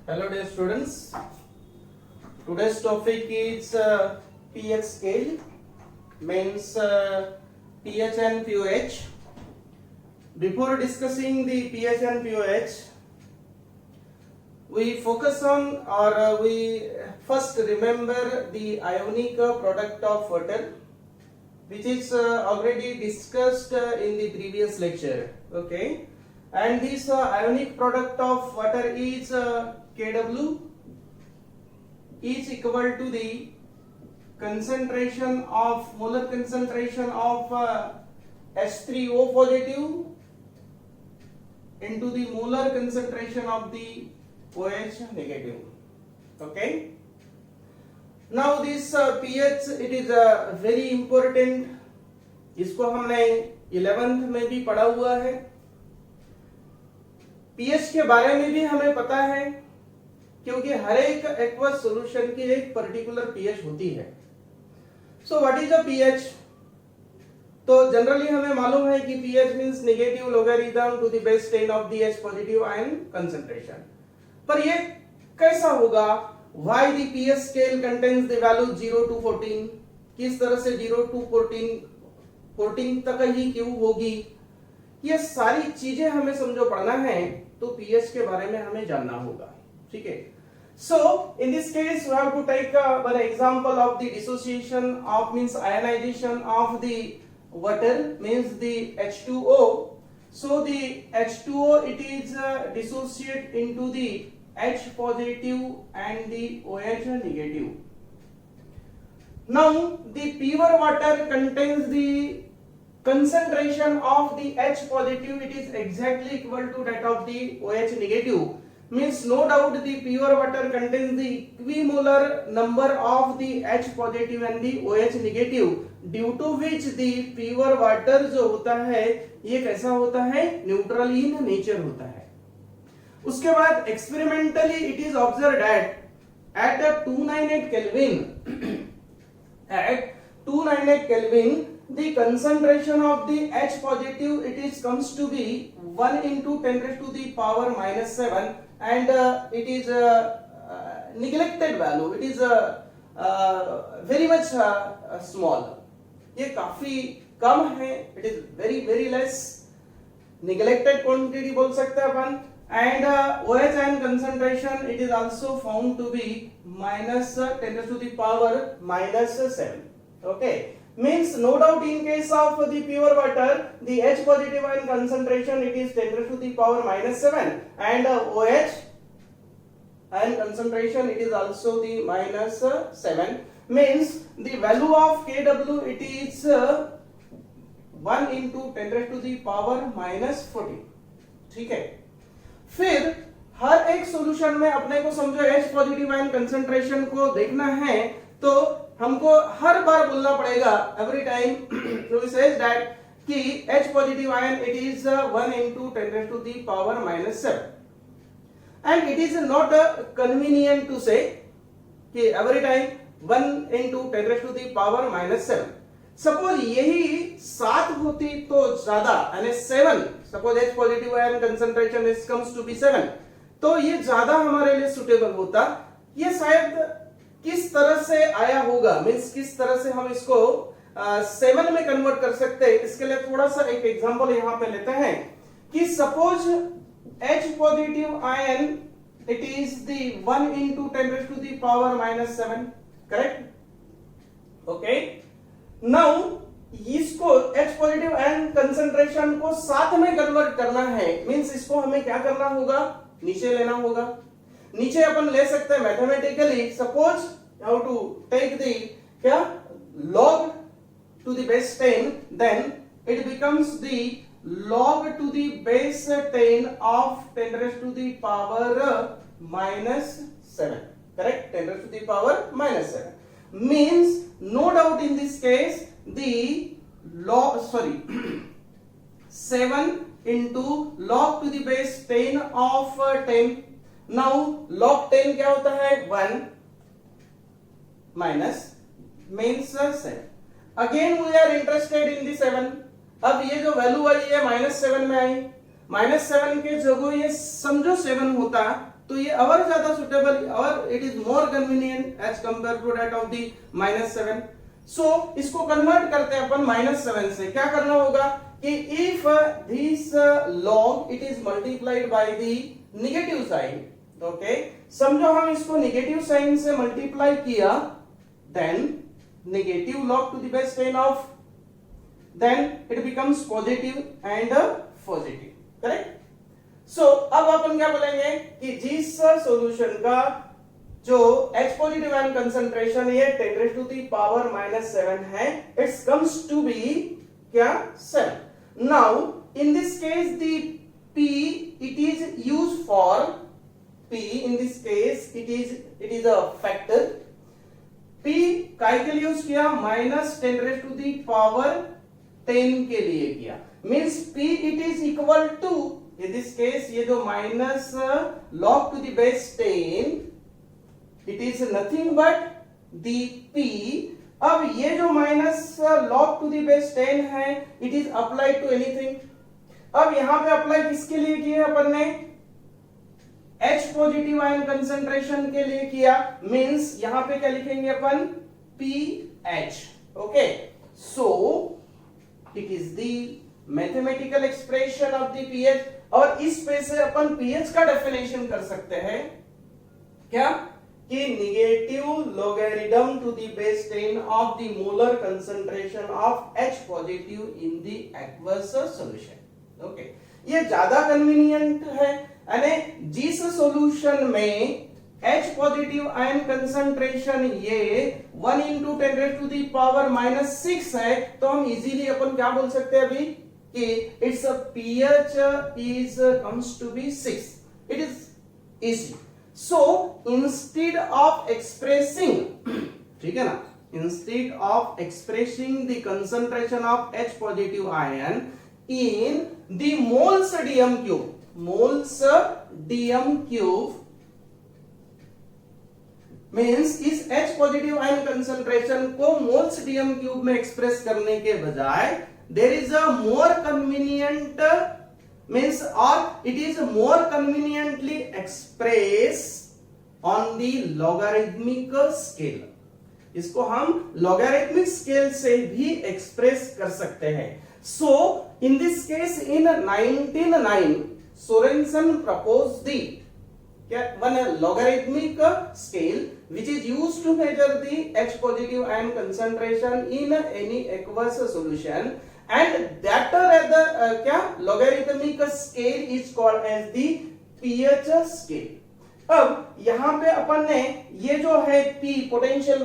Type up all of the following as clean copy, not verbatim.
Hello dear students, today's topic is pH scale, means pH and pOH. Before discussing the pH and pOH, we focus on we first remember the ionic product of water, which is already discussed in the previous lecture. Okay, and this ionic product of water is Kw is equal to the concentration of molar concentration of H3O positive into the molar concentration of the OH negative. Okay. Now this pH it is very important. इसको हमने 11th में भी पढ़ा हुआ है. pH के बारे में भी हमें पता है, क्योंकि हर एक एक्वस सॉल्यूशन की एक पर्टिकुलर pH होती है. So what is a pH? तो जनरली हमें मालूम है कि pH means negative logarithm to the base 10 of the H positive ion concentration. पर ये कैसा होगा? Why the pH scale contains the value 0 to 14? किस तरह से 0 to 14 तक ही क्यों होगी? ये सारी चीजें हमें समझो पढ़ना है तो pH के बारे में हमें जानना होगा. ठीक है. So in this case we have to take one example of the dissociation of means ionization of the water means the H2O. So the H2O it is dissociate into the H positive and the OH negative. Now the pure water contains the concentration of the H positive, it is exactly equal to that of the OH negative. Means no doubt the pure water contains the equimolar number of the H positive and the OH negative, due to which the pure water जो होता है ये कैसा होता है? Neutral in nature होता है. उसके बाद experimentally it is observed eight 298 kelvin at 298 Kelvin the concentration of the H positive it is comes to be 1 into 10 raised to the power minus 7 and it is neglected value, it is very much small. ये काफी कम है, it is very less, neglected quantity बोल सकते हैं अपन. And OH ion concentration it is also found to be minus 10 raised to the power minus 7. Okay, means no doubt in case of the pure water the H positive ion concentration it is 10 raised to the power minus 7 and OH ion concentration it is also the minus 7. Means the value of Kw it is 1 into 10 raised to the power minus 14. ठीक है. फिर हर एक solution में अपने को समझो H positive ion concentration को देखना है तो हमको हर बार बोलना पड़ेगा every time we says that कि H positive ion it is 1 into 10 raised to the power minus 7 and it is not convenient to say कि every time 1 into 10 raised to the power minus 7. Suppose यही 7 होती तो ज्यादा यानी 7, suppose H positive ion concentration is comes to be 7, तो ये ज्यादा हमारे लिए सुटेबल होता. ये शायद किस तरह से आया होगा, मींस किस तरह से हम इसको 7 में कन्वर्ट कर सकते हैं, इसके लिए थोड़ा सा एक एग्जांपल यहां पे लेते हैं कि suppose H positive ion it is the 1 into 10 raised to the power minus 7, correct. Okay, now इसको H पॉजिटिव आयन कंसंट्रेशन को 7 में कन्वर्ट करना है, मींस इसको हमें क्या करना होगा? नीचे लेना होगा. नीचे अपन ले सकते हैं mathematically. Suppose how to take the क्या log to the base 10, then it becomes the log to the base 10 of 10 raised to the power minus 7, correct? 10 raised to the power minus 7 means no doubt in this case the log 7 into log to the base 10 of 10. now log 10 क्या होता है? 1 minus means 7. again we are interested in the 7. अब ये जो value आई है -7 में आई, -7 के जगह ये समझो 7 होता तो ये और ज्यादा सुटेबल और it is more convenient as compare to that of the -7। So इसको कन्वर्ट करते हैं अपन -7 से। क्या करना होगा कि if this log it is multiplied by the negative sign, okay, समझो हम इसको नेगेटिव साइन से मल्टीप्लाई किया, then negative log to the base 10 of, then it becomes positive and positive, correct. So अब अपन क्या बोलेंगे कि जिस सॉल्यूशन का जो H पॉजिटिव आयन कंसंट्रेशन ये 10 raised to the power -7 है, it comes to be क्या 7। now in this case the P it is used for P in this case it is a factor। P काय के लिए use किया, -10 raised to the power 10 के लिए किया, means P it is equal to in this case ये जो minus log to the base 10 it is nothing but the P। अब ये जो minus log to the base 10 है it is applied to anything। अब यहां पे अप्लाई किसके लिए किया अपन ने, H पॉजिटिव आयन कंसंट्रेशन के लिए किया, मींस यहां पे क्या लिखेंगे अपन PH, okay. So it is the mathematical expression of the pH, और इस पे से अपन पीएच का डेफिनेशन कर सकते हैं क्या कि negative logarithm to the base 10 of the molar concentration of H positive in the aqueous solution, okay. ये ज्यादा कन्वीनियंट है, यानी जिस सॉल्यूशन में H पॉजिटिव आयन कंसंट्रेशन ये 1 into 10 raised to the power -6 है, तो हम इजीली अपन क्या बोल सकते हैं अभी कि it's pH is comes to be 6, it is easy। so instead of expressing ठीक है ना, instead of expressing the concentration of H positive ion in the moles dm cube means इस H पॉजिटिव आयन कंसंट्रेशन को moles DM cube में express करने के बजाय there is a more convenient means or it is more conveniently expressed on the logarithmic scale। इसको हम logarithmic scale से भी एक्सप्रेस कर सकते हैं। so in this case in 1909 Sorensen proposed the one logarithmic scale which is used to measure the H positive ion concentration in any aqueous solution, and that क्या logarithmic scale is called as the pH scale। अब यहाँ पे अपन ने ये जो है P potential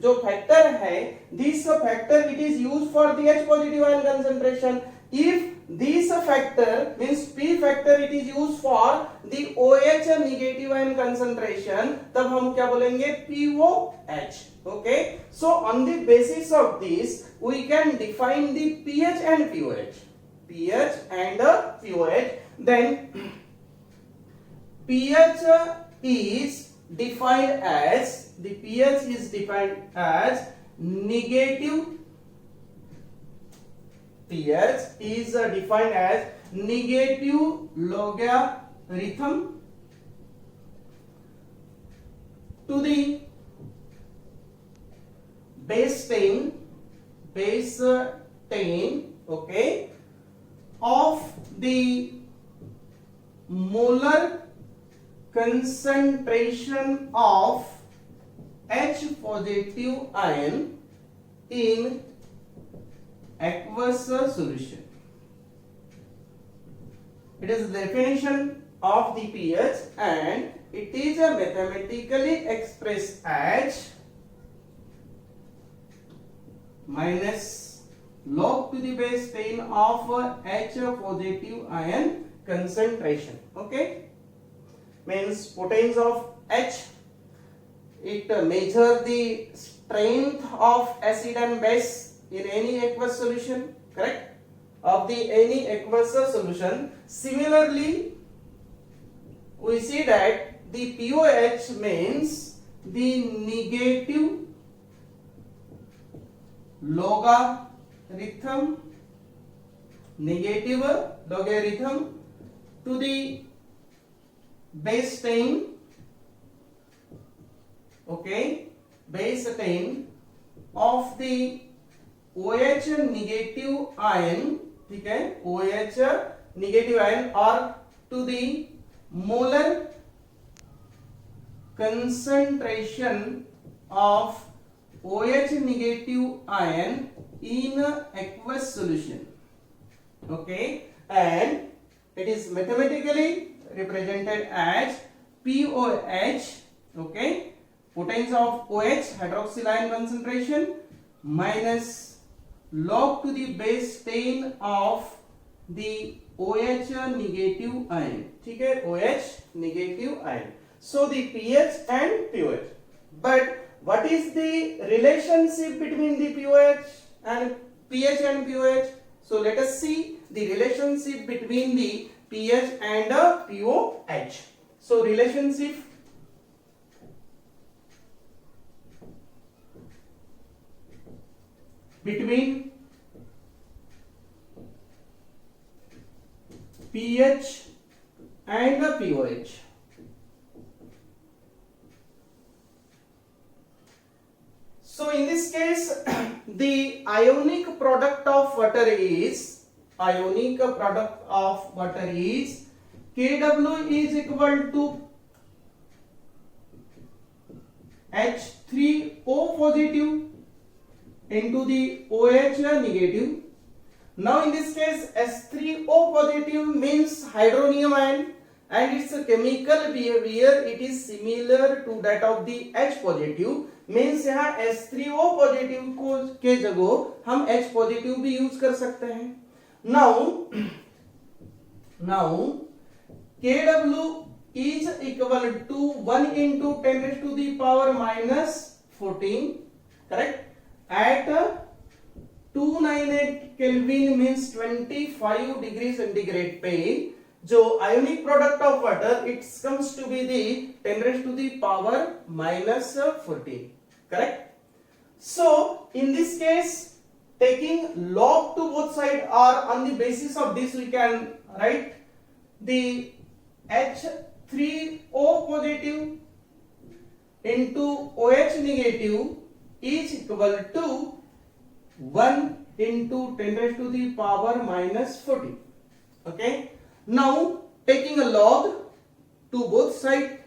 जो factor है, this factor it is used for the H positive ion concentration। if this factor means P factor it is used for the OH negative ion concentration, तब हम क्या बोलेंगे POH, okay। so on the basis of this we can define the pH and pOH, then pH is defined as negative, pH is defined as negative logarithm to the base 10, okay, of the molar concentration of H positive ion in aqueous solution। it is the definition of the pH and it is mathematically expressed as minus log to the base 10 of H positive ion concentration, okay। means potential of H, it measure the strength of acid and base in any aqueous solution, correct, of the any aqueous solution। similarly we see that the POH means the negative logarithm to the base 10, okay, base 10 of the OH negative ion, ठीक है, OH negative ion, or to the molar concentration of OH negative ion in aqueous solution, okay, and it is mathematically represented as POH, okay, potential of OH hydroxyl ion concentration minus log to the base 10 of the OH negative ion, ठीक है, OH negative ion. So the pH and pOH. But what is the relationship between the pOH and pH and pOH? So let us see the relationship between the pH and pOH. So relationship between pH and pOH. So in this case, the ionic product of water is Kw is equal to H3O positive into the OH negative. Now in this case, H3O positive means hydronium ion, and its chemical behavior it is similar to that of the H positive. Means यहाँ H3O positive को के जगह हम H positive भी use कर सकते हैं. Now Kw is equal to 1 into 10 raised to the power minus 14, correct, at 298 Kelvin means 25 degree centigrade पे जो ionic product of water it comes to be the 10 raised to the power minus 14, correct. So in this case, taking log to both side, or on the basis of this we can write the H3O positive into OH negative is equal to 1 into 10 raised to the power minus 40. Okay. Now taking a log to both sides,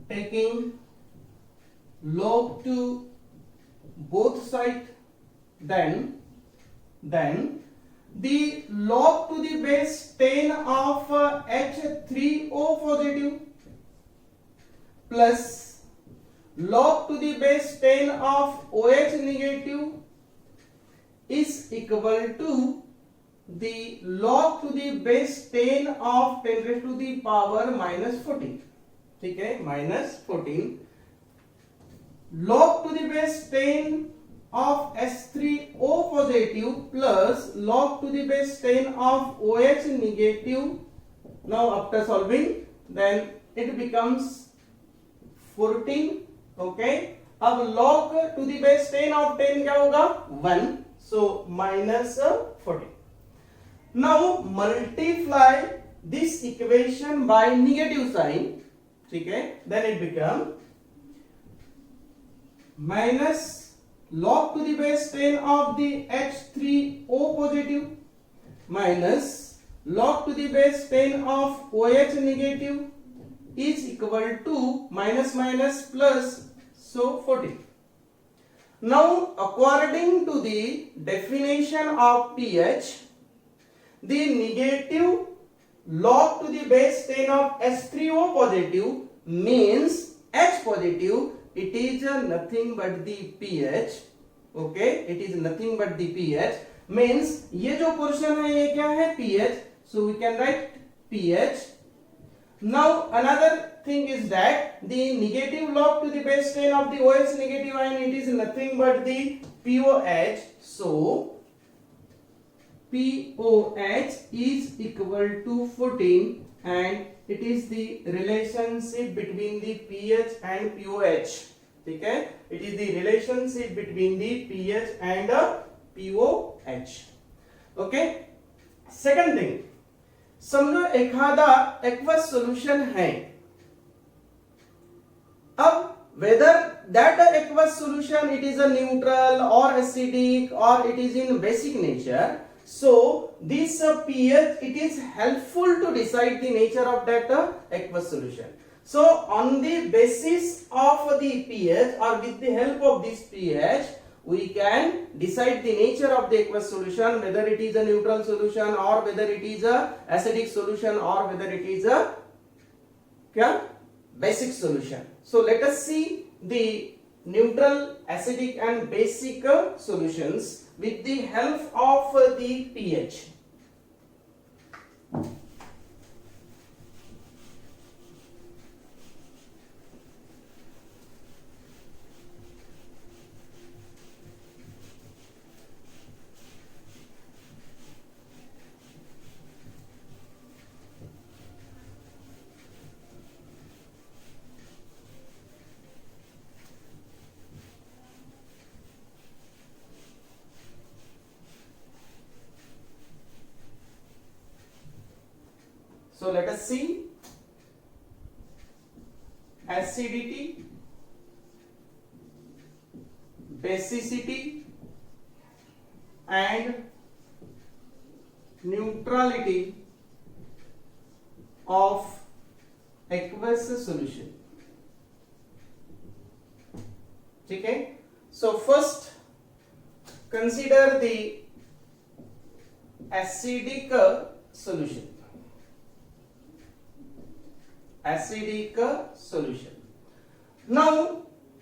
taking log to both sides, then the log to the base 10 of H3O positive plus log to the base 10 of OH negative is equal to the log to the base 10 of 10 raised to the power minus 14. ठीक है, minus 14. Log to the base 10 of H3O positive plus log to the base 10 of OH negative. Now after solving, then it becomes 14. Okay. अब log to the base 10 of 10 क्या होगा? 1. So minus 14. Now multiply this equation by negative sign. ठीक है, then it become minus log to the base 10 of the H3O positive minus log to the base 10 of OH negative is equal to minus minus plus, so 14. Now according to the definition of pH, the negative log to the base 10 of H3O positive means H positive, it is nothing but the pH. Okay, it is nothing but the pH. Means ये जो portion है ये क्या है? pH. So we can write pH. Now another thing is that the negative log to the base 10 of the OH negative ion, it is nothing but the POH. So POH is equal to 14, and it is the relationship between the pH and POH. ठीक है, it is the relationship between the pH and POH. Okay, second thing, समझो एखादा aqueous solution है, अब whether that aqueous solution it is a neutral or acidic or it is in basic nature, so this pH it is helpful to decide the nature of that aqueous solution. So on the basis of the pH or with the help of this pH we can decide the nature of the aqueous solution, whether it is a neutral solution or whether it is a acidic solution or whether it is a basic solution. So let us see the neutral, acidic and basic solutions with the help of the pH. So let us see acidity, basicity and neutrality of aqueous solution. ठीक है, so first consider the acidic solution. Acidic solution. Now,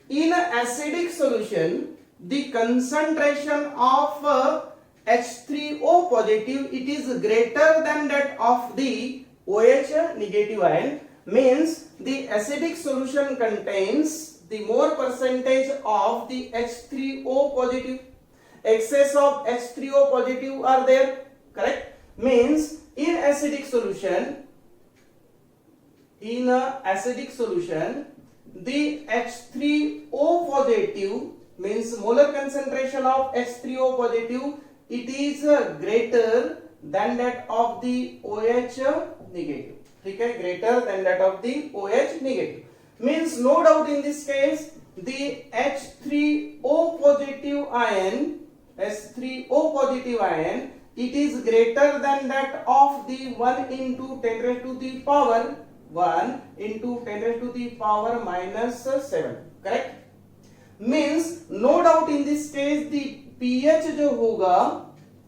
in an acidic solution, the concentration of H3O positive it is greater than that of the OH negative ion. Means the acidic solution contains the more percentage of the H3O positive. Excess of H3O positive are there. Correct. Means in acidic solution. In a acidic solution, the H3O positive means molar concentration of H3O positive it is greater than that of the OH negative. ठीक है, greater than that of the OH negative. Means no doubt in this case the H3O positive ion, H3O positive ion, it is greater than that of the 1 into 10 raised to the power 1 into 10 raised to the power minus 7. Correct? Means no doubt in this case the pH जो होगा,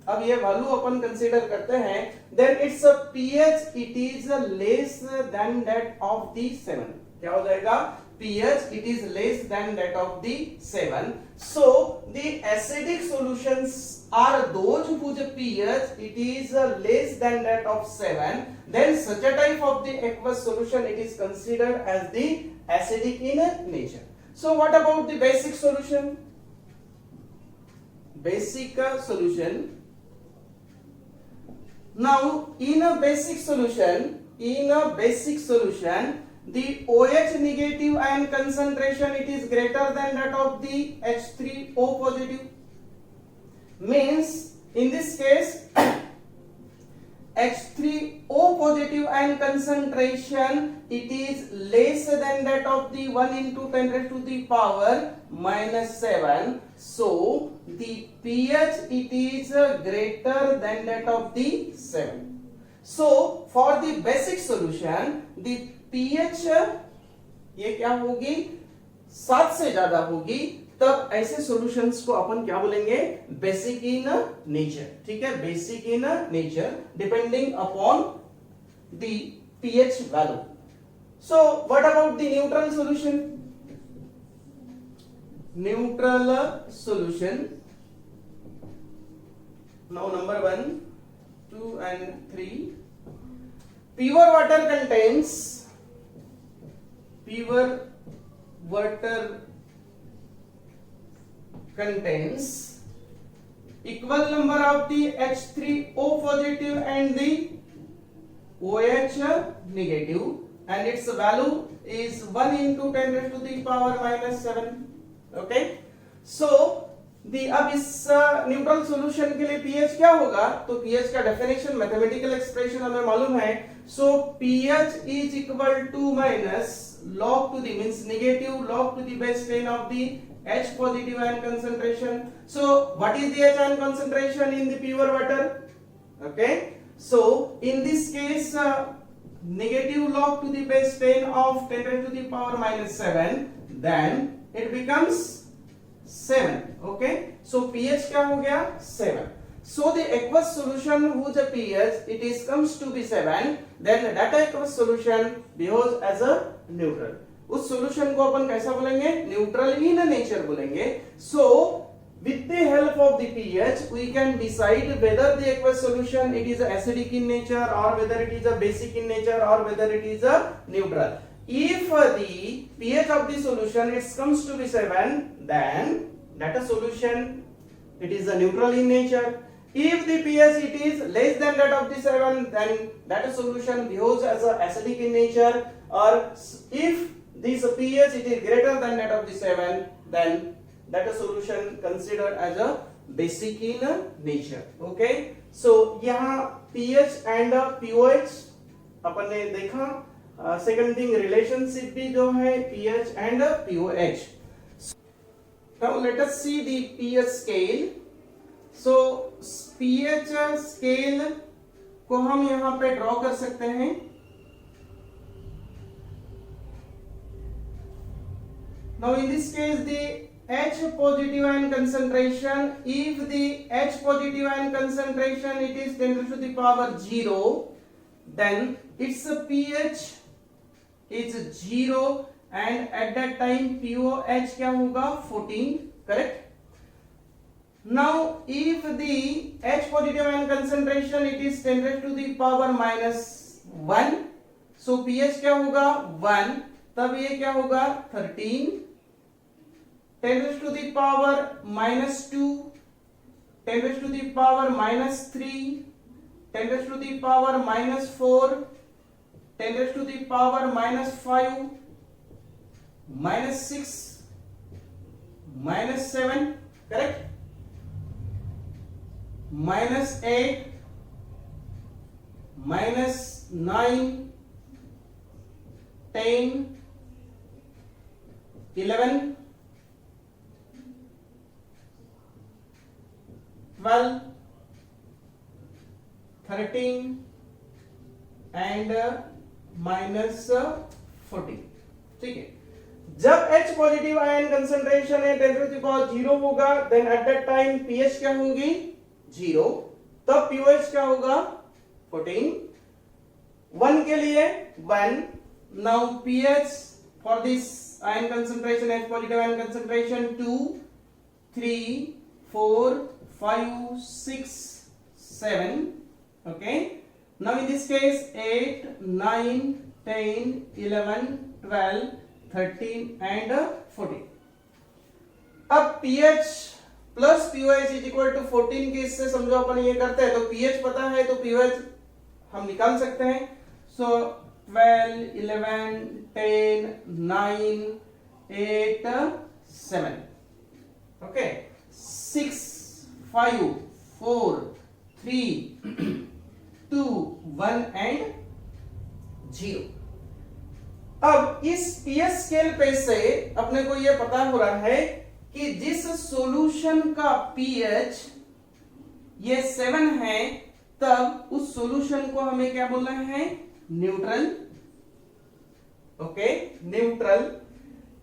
अब ये value अपन consider करते हैं, then its pH it is less than that of the 7. क्या हो जाएगा? pH it is less than that of the 7. So the acidic solutions are those whose pH it is less than that of 7. Then such a type of the aqueous solution it is considered as the acidic in nature. So what about the basic solution? Basic solution. Now in a basic solution, the OH negative ion concentration it is greater than that of the H3O positive. Means in this case H3O positive ion concentration it is less than that of the 1 into 10 raised to the power minus 7. So the pH it is greater than that of the 7. So for the basic solution the pH ये क्या होगी, 7 से ज्यादा होगी, तब ऐसे solutions को अपन क्या बोलेंगे, बेसिक इन नेचर. ठीक है, basic in nature depending upon the pH value. So what about the neutral solution? Neutral solution. Now number 1, 2 and 3. Pure water contains equal number of the H3O positive and the OH negative, and its value is 1 into 10 raised to the power minus 7. Okay, so अब इस neutral solution के लिए pH क्या होगा, तो pH का definition mathematical expression हमें मालूम है. So pH is equal to minus log to the means negative log to the base 10 of the H positive ion concentration. So what is the H ion concentration in the pure water? Okay, so in this case negative log to the base 10 of 10 raised to the power minus 7, then it becomes 7. Okay, so pH क्या हो गया 7. So the aqueous solution whose pH it is comes to be 7, then that aqueous solution behaves as a neutral. उस solution को अपन कैसा बोलेंगे, neutral in nature बोलेंगे. So with the help of the pH we can decide whether the aqueous solution it is acidic in nature or whether it is a basic in nature or whether it is a neutral. If the pH of the solution it comes to be 7, then that a solution it is a neutral in nature. If the pH it is less than that of the 7, then that solution behaves as a acidic in nature, or if this pH it is greater than that of the 7, then that solution considered as a basic in nature. Okay, so यहाँ pH and pOH अपन ने देखा. Second thing relationship भी जो है pH and pOH. Now let us see the pH scale. So pH scale को हम यहां पे ड्रॉ कर सकते हैं. Now in this case the H positive ion concentration, if the H positive ion concentration it is 10 raised to the power 0, then its pH is 0 and at that time pOH क्या होगा 14. correct. Now if the H positive ion concentration it is 10 raised to the power minus 1, so pH क्या होगा 1, तब ये क्या होगा 13. 10 raised to the power minus 2, 10 raised to the power minus 3, 10 raised to the power minus 4, 10 raised to the power minus 5, minus 6, minus 7, correct. minus 8, minus 9, 10, 11, 12, 13 and minus 14. ठीक है. जब H positive ion concentration है 10 to the power 0 होगा, then at that time pH क्या होंगी 0, तब pOH क्या होगा 14. 1 के लिए 1. Now pH for this ion concentration, H positive ion concentration 2, 3, 4, 5, 6, 7. Okay. Now in this case 8, 9, 10, 11, 12, 13 and 14. अब pH plus pOH is equal to 14 के इससे समझो अपन ये करते हैं तो pH पता है तो pOH हम निकाल सकते हैं. सो 12, 11, 10, 9, 8, 7. Okay, 6, 5, 4, 3, 2, 1 and 0. अब इस pH स्केल पे से अपने को ये पता हो रहा है कि जिस सॉल्यूशन का pH ये 7 है, तब उस सॉल्यूशन को हमें क्या बोलना है neutral. Okay, neutral.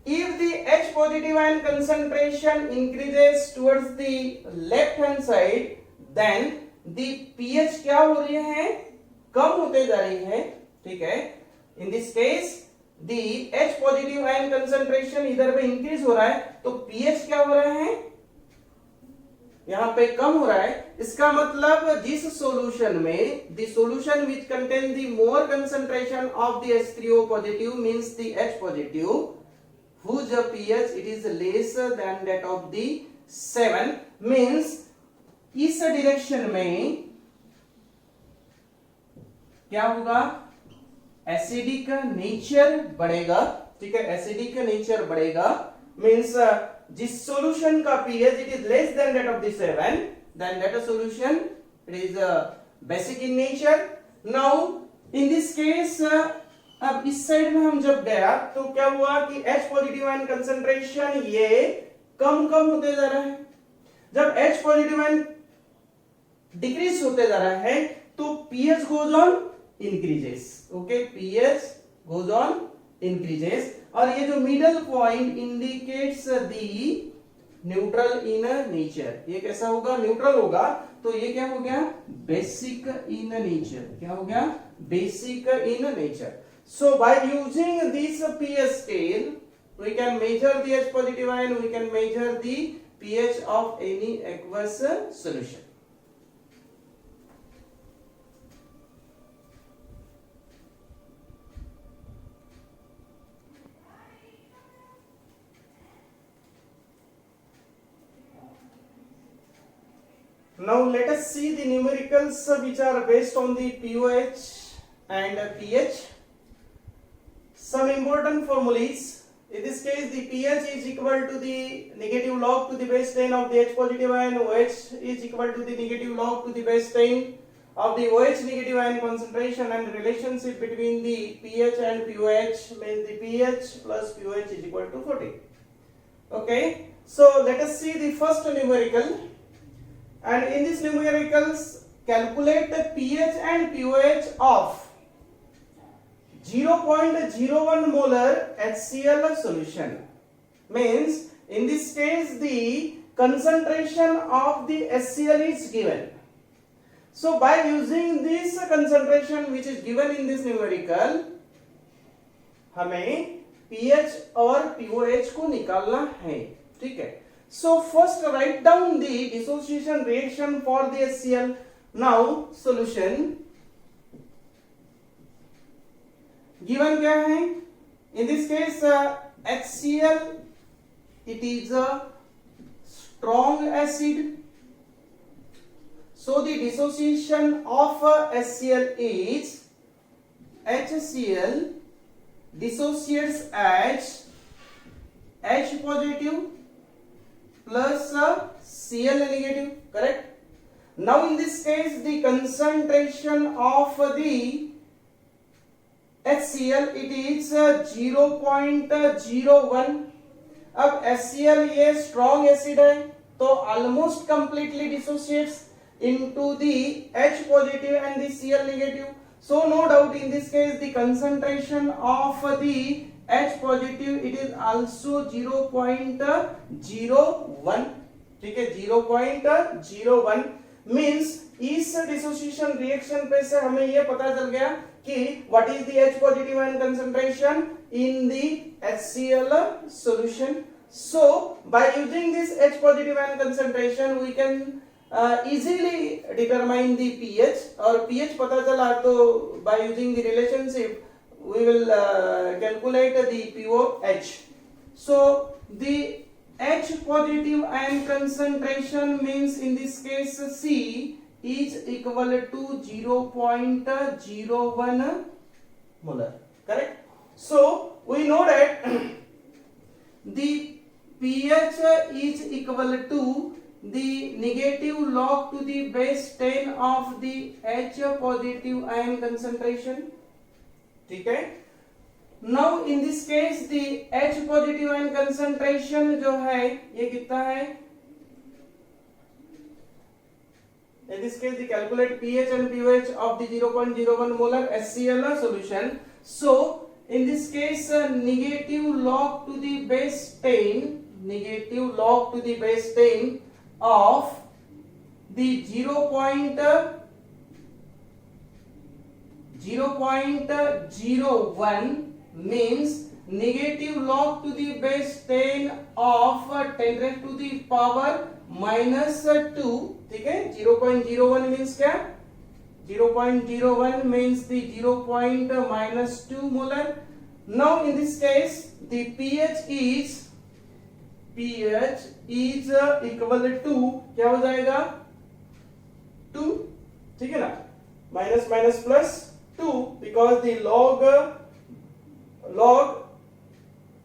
If the H positive ion concentration increases towards the left hand side, then the pH क्या हो रही है कम होते जा रही है. ठीक है. In this case the H positive ion concentration इधर पे इंक्रीज हो रहा है तो pH क्या हो रहा है यहां पे कम हो रहा है. इसका मतलब जिस सॉल्यूशन में the solution which contain the more concentration of the H3O positive means the H positive whose pH it is lesser than that of the 7 means इस डायरेक्शन में क्या होगा एसिडिक नेचर बढ़ेगा. ठीक है, एसिडिक नेचर बढ़ेगा means जिस solution का pH it is less than that of the 7, then that a solution it is basic in nature. Now in this case अब इस साइड में हम जब गया तो क्या हुआ कि H पॉजिटिव आयन कंसंट्रेशन ये कम कम होते जा रहा है. जब H पॉजिटिव आयन डिक्रीज होते जा रहा है तो pH goes on increases. Okay, pH goes on increases. और ये जो middle point indicates the neutral in nature. ये कैसा होगा? न्यूट्रल होगा. तो ये क्या हो गया? Basic in nature. क्या हो गया? Basic in nature. So by using this pH scale, we can measure the H positive ion, we can measure the pH of any aqueous solution. Now let us see the numericals which are based on the pOH and pH. Some important formulas. In this case, the pH is equal to the negative log to the base 10 of the H positive ion. OH is equal to the negative log to the base 10 of the OH negative ion concentration, and relationship between the pH and pOH means the pH plus pOH is equal to 40. Okay. So let us see the first numerical. And in this numericals, calculate the pH and pOH of 0.01 molar HCl solution. Means in this case the concentration of the HCl is given. So by using this concentration which is given in this numerical, हमें pH और pOH को निकालना है. ठीक है. So first write down the dissociation reaction for the HCl. Now solution given क्या है? In this case HCl it is a strong acid. So the dissociation of HCl is HCl dissociates H positive plus Cl negative. Correct. Now in this case the concentration of the HCl it is 0.01. अब HCl ये strong acid है तो almost completely dissociates into the H positive and the Cl negative. So no doubt in this case the concentration of the H positive it is also 0.01. ठीक है, 0.01 means इस dissociation reaction पे से हमें ये पता चल गया कि what is the H positive ion concentration in the HCl solution. So by using this H positive ion concentration we can easily determine the pH. और pH पता चला तो by using the relationship we will calculate the pOH. So the H positive ion concentration means in this case C is equal to 0.01 molar. Correct. So we know that the pH is equal to the negative log to the base 10 of the H positive ion concentration. ठीक है. Now in this case the H positive ion concentration जो है ये कितना है? In this case, the calculate pH and pOH of the 0.01 molar HCl solution. So, in this case, negative log to the base 10, negative log to the base 10 of the 0.01 means negative log to the base 10 of 10 raised to the power minus 2. ठीक है. 0.01 means क्या? 0.01 means the 0.-2 molar. Now in this case the pH is equal to क्या हो जाएगा? 2. ठीक है ना? Minus minus plus 2 because the log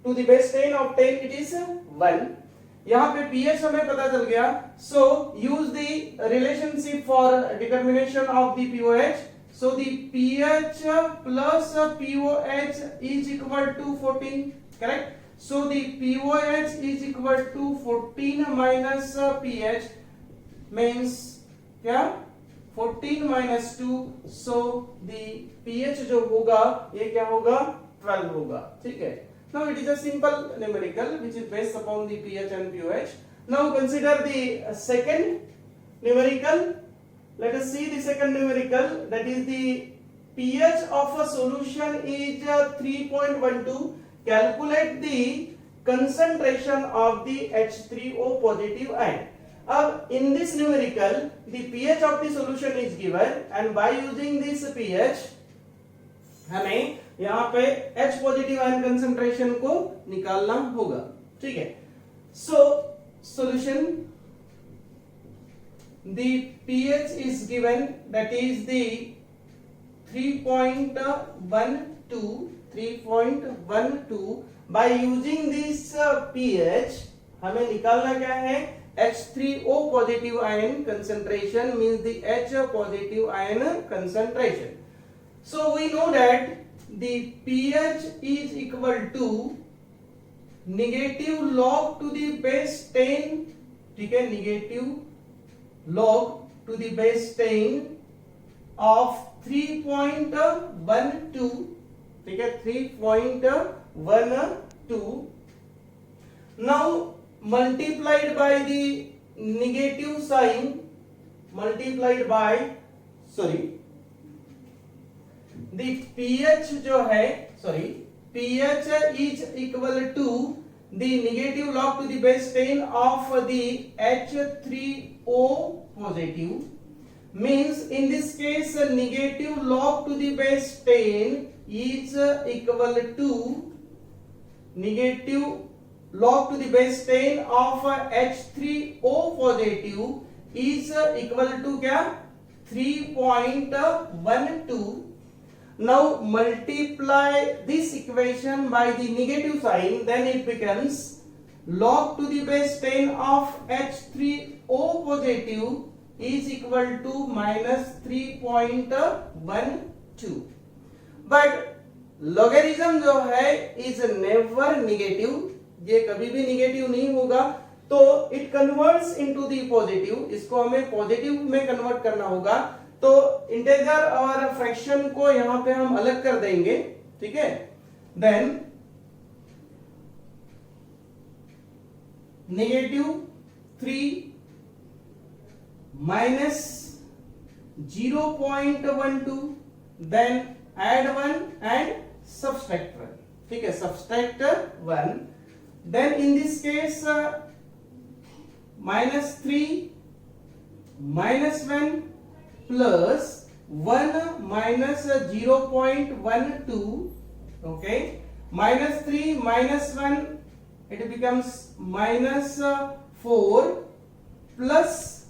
to the base 10 of 10 it is 1. यहाँ पे pH हमें पता चल गया, so use the relationship for determination of the pOH. So the pH plus pOH is equal to 14, correct? So the pOH is equal to 14 minus pH means क्या 14 minus 2, so the pH जो होगा ये क्या होगा 12 होगा, ठीक है. Now it is a simple numerical which is based upon the pH and pOH. Now consider the second numerical. Let us see the second numerical, that is the pH of a solution is 3.12. Calculate the concentration of the H3O positive ion. अब in this numerical the pH of the solution is given and by using this pH हमें यहाँ पे H positive ion concentration को निकालना होगा, ठीक है. So solution the pH is given, that is the 3.12. By using this pH हमें निकालना क्या है H3O positive ion concentration, means the H positive ion concentration. So we know that the pH is equal to negative log to the base 10, ठीक है, negative log to the base 10 of 3.12, ठीक है, 3.12. Now multiplied by the negative sign, multiplied by the pH जो है pH is equal to the negative log to the base 10 of the H3O positive, means in this case negative log to the base 10 is equal to negative log to the base 10 of H3O positive is equal to क्या 3.12. Now multiply this equation by the negative sign, then it becomes log to the base 10 of H3O positive is equal to minus 3.12. But logarithm जो है is never negative, ये कभी भी negative नहीं होगा, तो it converts into the positive. इसको हमें पॉजिटिव में कन्वर्ट करना होगा, तो इंटीजर और फ्रैक्शन को यहां पे हम अलग कर देंगे, ठीक है. Then -3 minus 0.12, then add 1 and subtract 1, ठीक है, subtract 1. Then in this case -3 minus 1 plus 1 minus 0.12, okay, -3 minus 1 it becomes -4 plus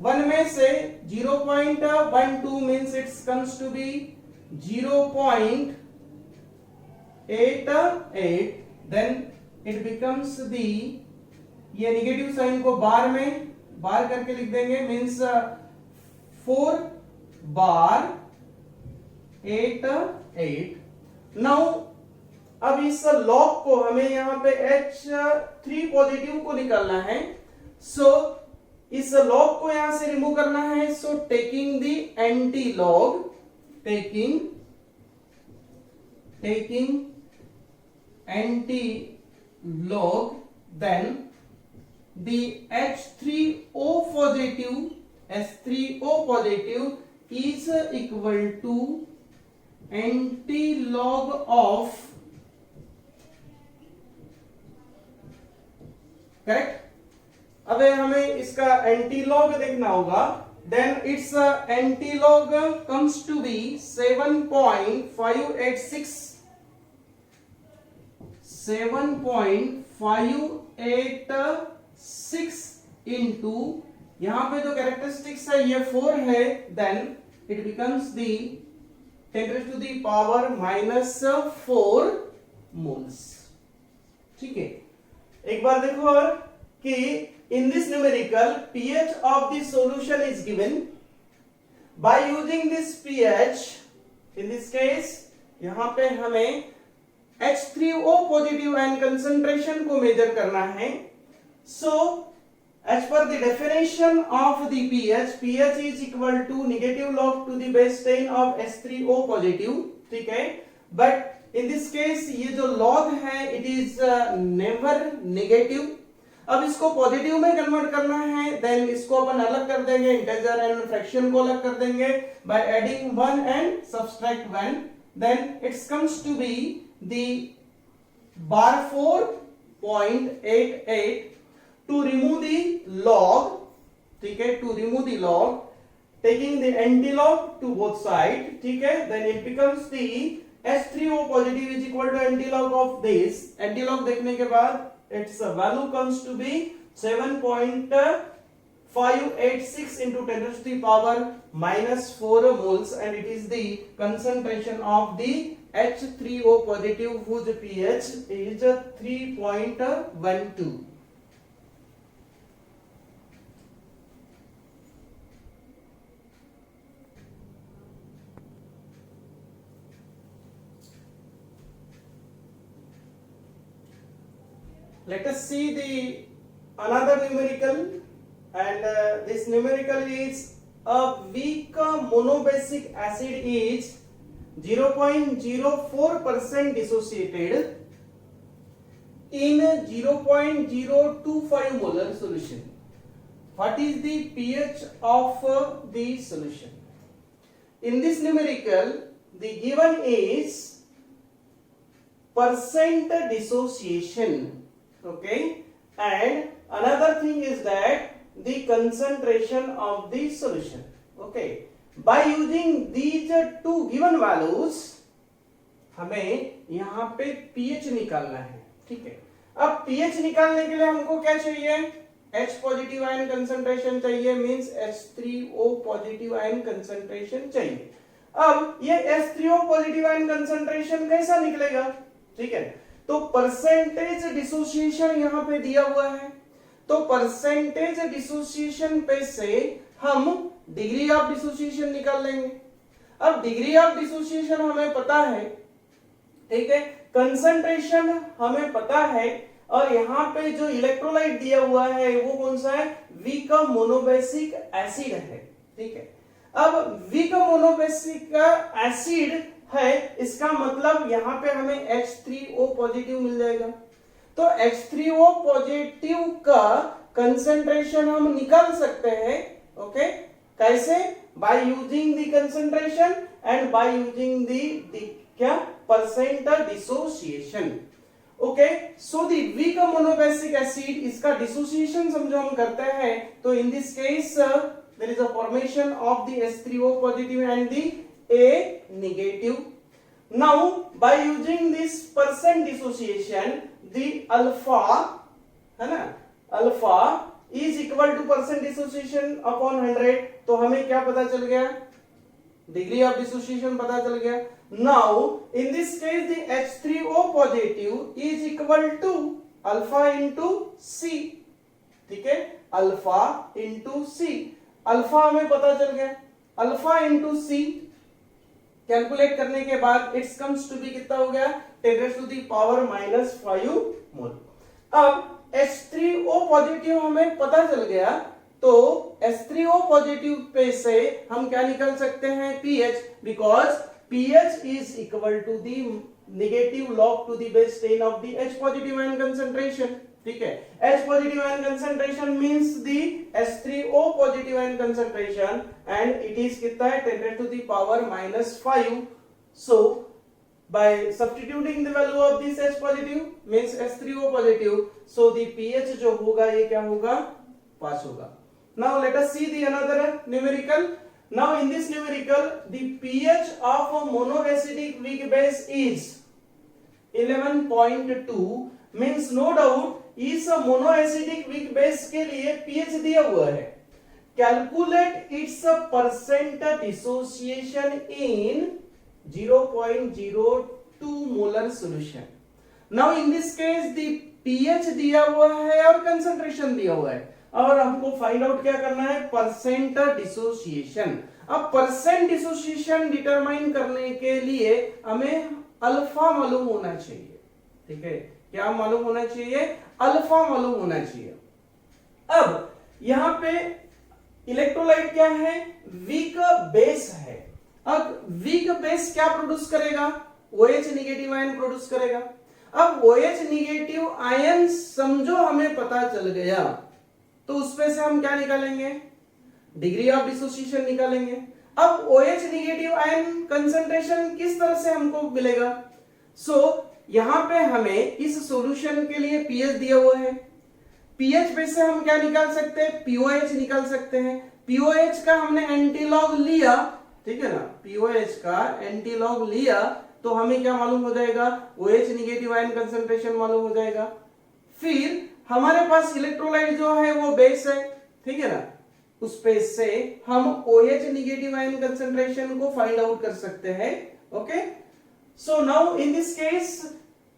1 में से 0.12 means it comes to be 0.88, then it becomes the, ये नेगेटिव साइन को बार में बार करके लिख देंगे, मीन्स 4 बार 88. नाउ अब इस लॉग को हमें यहां पे H3 पॉजिटिव को निकालना है, सो इस लॉग को यहां से रिमूव करना है. So taking the anti log, taking anti log, then the H3O positive is equal to anti-log of, correct. अब हमें इसका एंटी-लॉग देखना होगा, then its anti-log comes to be 7.586 into, यहां पे जो कैरेक्टरिस्टिक्स है ये 4 है, then it becomes the 10⁻⁻⁴ moles, ठीक है. एक बार देखो और कि in this numerical pH of the solution is given by using this pH. in this case यहां पे हमें H3O पॉजिटिव आयन कंसंट्रेशन को मेजर करना है. So as per the definition of the pH is equal to negative log to the base 10 of H3O positive. ठीक है, but in this case ये जो log है it is never negative. अब इसको पॉजिटिव में कन्वर्ट करना है, देन इसको अपन अलग कर देंगे, इंटीजर एंड फ्रैक्शन को अलग कर देंगे by adding 1 and subtract 1. Then it's comes to be the bar 4.88. to remove the log, ठीक है, to remove the log, taking the antilog to both side, ठीक है, then it becomes the H3O positive is equal to antilog of this. antilog देखने के बाद its value comes to be 7.586 into 10 to the power minus 4 moles, and it is the concentration of the H3O positive whose pH is 3.12. Let us see the another numerical, and this numerical is a weak monobasic acid is 0.04% dissociated in 0.025 molar solution. What is the pH of the solution? In this numerical, the given is percent dissociation. Okay, and another thing is that the concentration of the solution. Okay, by using these two given values हमें यहाँ पे pH निकालना है. ठीक है, अब pH निकालने के लिए हमको क्या चाहिए? H पॉजिटिव आयन कंसंट्रेशन चाहिए, means H3O positive ion concentration चाहिए. अब ये H3O पॉजिटिव आयन कंसंट्रेशन कैसा निकलेगा? ठीक है, तो परसेंटेज डिसोसिएशन यहां पे दिया हुआ है, तो परसेंटेज डिसोसिएशन पे से हम डिग्री ऑफ डिसोसिएशन निकाल लेंगे. अब डिग्री ऑफ डिसोसिएशन हमें पता है, ठीक है, कंसंट्रेशन हमें पता है, और यहां पे जो इलेक्ट्रोलाइट दिया हुआ है वो कौन सा है? वीक मोनोबेसिक एसिड है. ठीक है, अब वीक मोनोबेसिक एसिड है, इसका मतलब यहां पे हमें H3O पॉजिटिव मिल जाएगा. तो H3O पॉजिटिव का कंसंट्रेशन हम निकाल सकते हैं. ओके, कैसे? By using the concentration and by using the क्या percent dissociation. Okay, so the weak monobasic acid, इसका डिसोसिएशन समझो हम करते हैं, तो in this case there is a formation of the H3O positive and the A negative. Now by using this percent dissociation, the alpha है ना, alpha is equal to percent dissociation upon 100. तो हमें क्या पता चल गया? Degree of dissociation पता चल गया. Now in this case the H3O positive is equal to alpha into C. ठीक है, alpha into C. alpha हमें पता चल गया, alpha into C कैलकुलेट करने के बाद इट्स कम्स टू बी कितना हो गया? 10 टू दी पावर माइनस 5 मोल. अब H3O पॉजिटिव हमें पता चल गया, तो H3O पॉजिटिव पे से हम क्या निकाल सकते हैं? pH, because pH is equal to the negative log to the base 10 of the H positive ion concentration. ठीक है, H positive ion concentration means the H3O positive ion concentration, and it is कितना है? 10 to the power minus 5. So by substituting the value of this H positive means H3O positive, so the pH जो होगा ये क्या होगा? 5 होगा. Now let us see the another numerical. Now in this numerical the pH of a monoacidic weak base is 11.2, means no doubt इस monoacidic weak base के लिए pH दिया हुआ है. Calculate its percent dissociation in 0.02 molar solution. Now in this case the pH दिया हुआ है और कंसंट्रेशन दिया हुआ है, और हमको फाइंड आउट क्या करना है, परसेंट डिसोसिएशन। अब परसेंट डिसोसिएशन डिटरमाइन करने के लिए हमें अल्फा मालूम होना चाहिए। ठीक है, क्या मालूम होना चाहिए, अल्फा मालूम होना चाहिए। अब यहां पे इलेक्ट्रोलाइट क्या है, वीक बेस है। अब वीक बेस क्या प्रोड्यूस करेगा, OH निगेटिव आयन प्रोड्यूस करेगा। अब OH निगेटिव आयन समझो हमें पता चल गया, तो उसमें से हम क्या निकालेंगे, डिग्री ऑफ डिसोसिएशन निकालेंगे। अब OH निगेटिव आयन कंसंट्रेशन किस तरह से हमको मिलेगा, यहां पे हमें इस सॉल्यूशन के लिए पीएच दिया हुआ है, पीएच पे से हम क्या निकाल सकते हैं, पीओएच निकाल सकते हैं। पीओएच का हमने एंटीलॉग लिया, ठीक है ना, पीओएच का एंटीलॉग लिया तो हमें क्या मालूम हो जाएगा, OH निगेटिव आयन कंसंट्रेशन मालूम हो जाएगा। फिर हमारे पास इलेक्ट्रोलाइट जो है वो बेस है, ठीक है ना, उस बेस से हम OH निगेटिव आयन कंसंट्रेशन को फाइंड आउट कर सकते हैं। Okay, so now in this case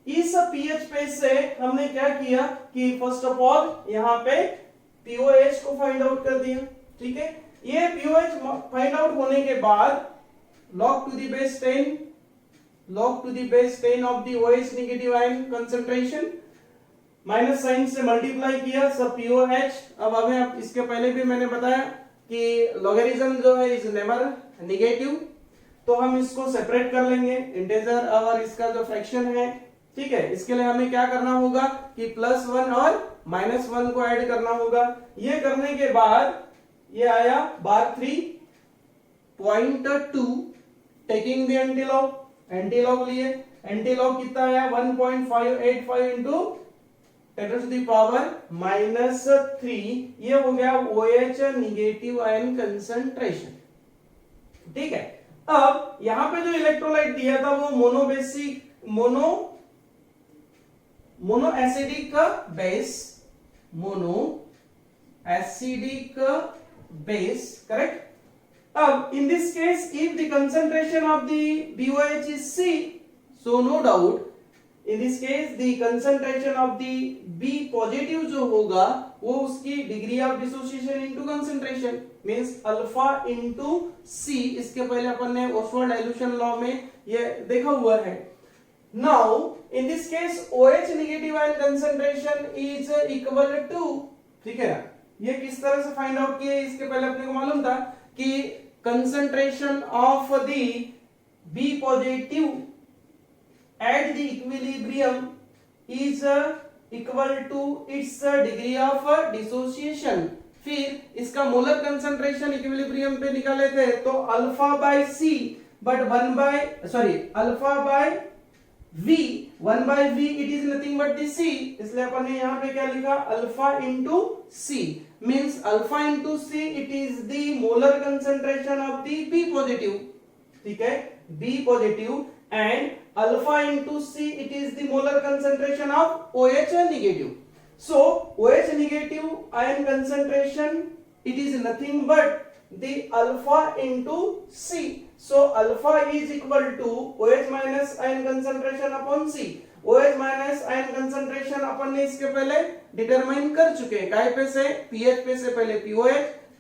इस पीएच बेस से हमने क्या किया कि फर्स्ट ऑफ ऑल यहाँ पे पीओएच को फाइंड आउट कर दिया। ठीक है, ये पीओएच फाइंड आउट होने के बाद log to the base 10 of the OH negative ion concentration minus sign से मल्टीप्लाई किया सब पीओएच। अब हमें इसके पहले भी मैंने बताया कि लॉगरिथम जो है इज नेवर नेगेटिव, तो हम इसको सेपरेट कर लेंगे इंटीजर और इसका जो फ्रैक्शन है। ठीक है, इसके लिए हमें क्या करना होगा कि +1 और -1 को ऐड करना होगा। ये करने के बाद ये आया बार 3.2 टेकिंग द एंटीलॉग लिए, एंटीलॉग कितना आया 1.585 इंटू 10⁻⁻3, ये हो गया OH निगेटिव आयन कंसंट्रेशन। ठीक है, अब यहां पे जो इलेक्ट्रोलाइट दिया था वो मोनो एसिडिक बेस, करेक्ट। अब in this case if the concentration of the BOH is C, so no doubt in this case the concentration of the B positive जो होगा वो उसकी degree of dissociation into concentration means alpha into C। इसके पहले अपन ने Oxford dilution law में ये देखा हुआ है। Now in this case OH negative ion concentration is equal to, ठीक है ना, ये किस तरह से फाइंड आउट किए, इसके पहले अपने को मालूम था कि concentration of the B positive at the equilibrium is equal to its degree of dissociation। फिर इसका मोलर कंसंट्रेशन इक्विलिब्रियम पे निकाले थे तो alpha by C, but alpha by V, 1 by V it is nothing but the C, इसलिए अपन ने यहाँ पे क्या लिखा, alpha into C, means alpha into C it is the molar concentration of the B positive, ठीक है, B positive, and alpha into C it is the molar concentration of OH negative। So OH negative ion concentration it is nothing but the alpha into C, so alpha is equal to OH minus ion concentration upon C। OH minus ion concentration अपन ने इसके पहले determine कर चुके हैं, काय पे से, pH पे से पहले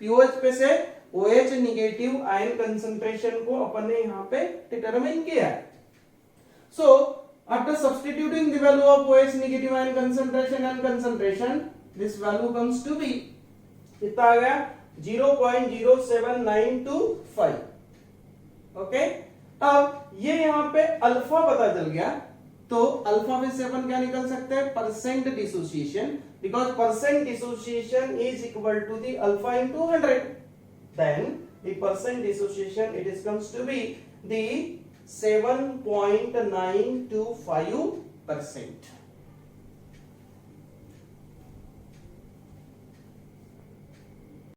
POH पे से OH निगेटिव आयन कंसंट्रेशन को अपन ने यहाँ पे डिटरमाइन किया है। So after substituting the value of OH negative ion concentration and concentration, this value comes to be कितना आ गया 0.07925। ओके, अब ये यहाँ पे अल्फा पता चल गया, तो अल्फा में से अपन क्या निकाल सकते हैं, percent dissociation, because percent dissociation is equal to the alpha into 100, then the percent dissociation it is comes to be the 7.925%।